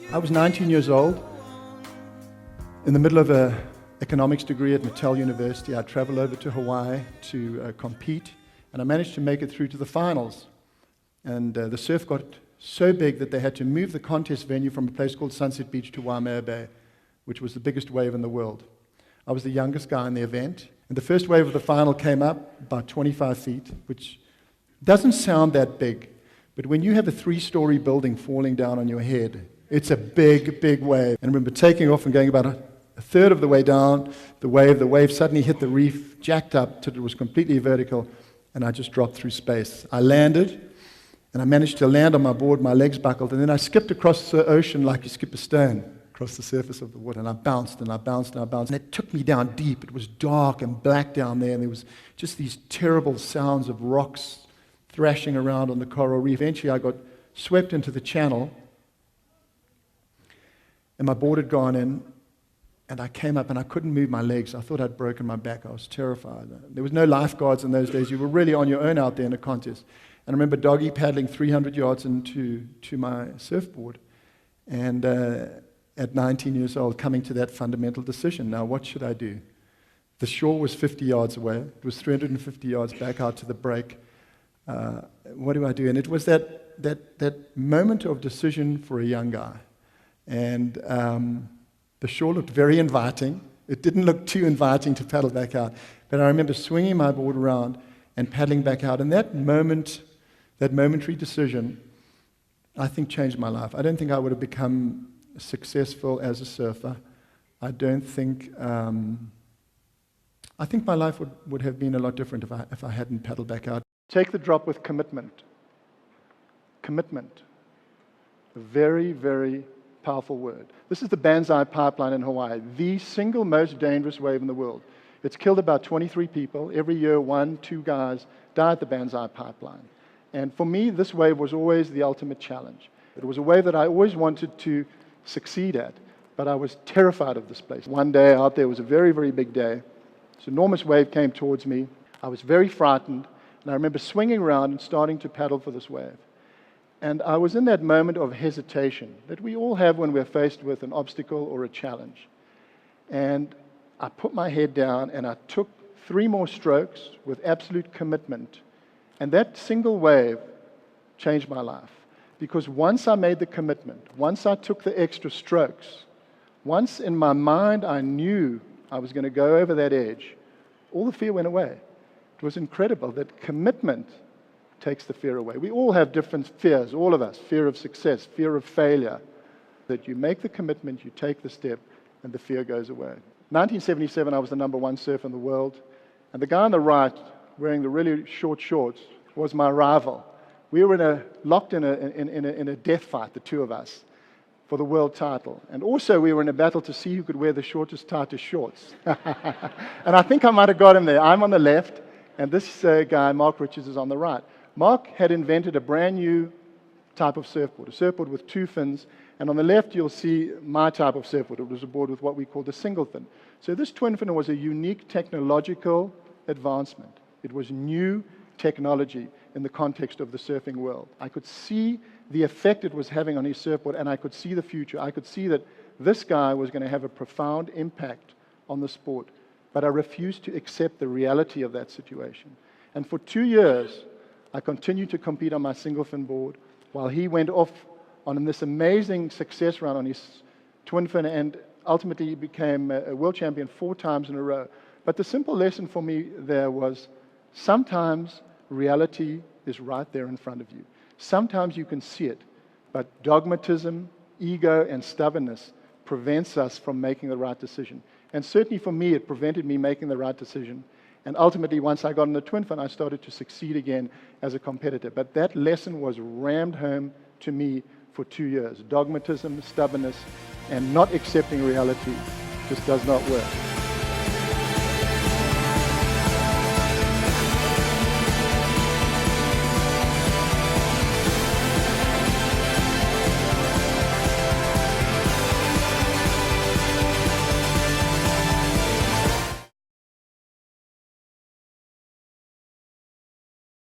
I was 19 years old, in the middle of an economics degree at Mattel University. I traveled over to Hawaii to compete, and I managed to make it through to the finals. And the surf got so big that they had to move the contest venue from a place called Sunset Beach to Waimea Bay, which was the biggest wave in the world. I was the youngest guy in the event, and the first wave of the final came up about 25 feet, which doesn't sound that big, but when you have a 3-story building falling down on your head, it's a big, big wave. And I remember taking off and going about a third of the way down the wave suddenly hit the reef, jacked up till it was completely vertical, and I just dropped through space. I landed, and I managed to land on my board, my legs buckled, and then I skipped across the ocean like you skip a stone across the surface of the water, and I bounced, and I bounced, and I bounced, and it took me down deep. It was dark and black down there, and there was just these terrible sounds of rocks thrashing around on the coral reef. Eventually, I got swept into the channel, and my board had gone in, and I came up, and I couldn't move my legs. I thought I'd broken my back. I was terrified. There was no lifeguards in those days. You were really on your own out there in a contest. And I remember doggy paddling 300 yards into my surfboard, and at 19 years old, coming to that fundamental decision. Now, what should I do? The shore was 50 yards away. It was 350 yards back out to the break. What do I do? And it was that moment of decision for a young guy. And the shore looked very inviting. It didn't look too inviting to paddle back out. But I remember swinging my board around and paddling back out. And that momentary decision, I think changed my life. I don't think I would have become successful as a surfer. I don't think... I think my life would have been a lot different if I hadn't paddled back out. Take the drop with commitment. Commitment. A very, very powerful word. This is the Banzai Pipeline in Hawaii, the single most dangerous wave in the world. It's killed about 23 people. Every year, 1-2 guys die at the Banzai Pipeline. And for me, this wave was always the ultimate challenge. It was a wave that I always wanted to succeed at, but I was terrified of this place. One day out there was a very, very big day. This enormous wave came towards me. I was very frightened, and I remember swinging around and starting to paddle for this wave. And I was in that moment of hesitation that we all have when we're faced with an obstacle or a challenge. And I put my head down, and I took 3 more strokes with absolute commitment. And that single wave changed my life. Because once I made the commitment, once I took the extra strokes, once in my mind I knew I was going to go over that edge, all the fear went away. It was incredible that commitment takes the fear away. We all have different fears, all of us. Fear of success, fear of failure. That you make the commitment, you take the step, and the fear goes away. 1977, I was the #1 surfer in the world, and the guy on the right, wearing the really short shorts, was my rival. We were locked in a death fight, the two of us, for the world title. And also we were in a battle to see who could wear the shortest, tightest shorts. And I think I might have got him there. I'm on the left, and this guy, Mark Richards, is on the right. Mark had invented a brand new type of surfboard, a surfboard with 2 fins, and on the left you'll see my type of surfboard. It was a board with what we called a single fin. So this twin fin was a unique technological advancement. It was new technology in the context of the surfing world. I could see the effect it was having on his surfboard, and I could see the future. I could see that this guy was going to have a profound impact on the sport, but I refused to accept the reality of that situation. And for 2 years, I continued to compete on my single fin board while he went off on this amazing success run on his twin fin, and ultimately became a world champion 4 times in a row. But the simple lesson for me there was, sometimes reality is right there in front of you. Sometimes you can see it, but dogmatism, ego, and stubbornness prevents us from making the right decision. And certainly for me, it prevented me making the right decision. And ultimately, once I got in the twin fin, I started to succeed again as a competitor. But that lesson was rammed home to me for 2 years. Dogmatism, stubbornness, and not accepting reality just does not work.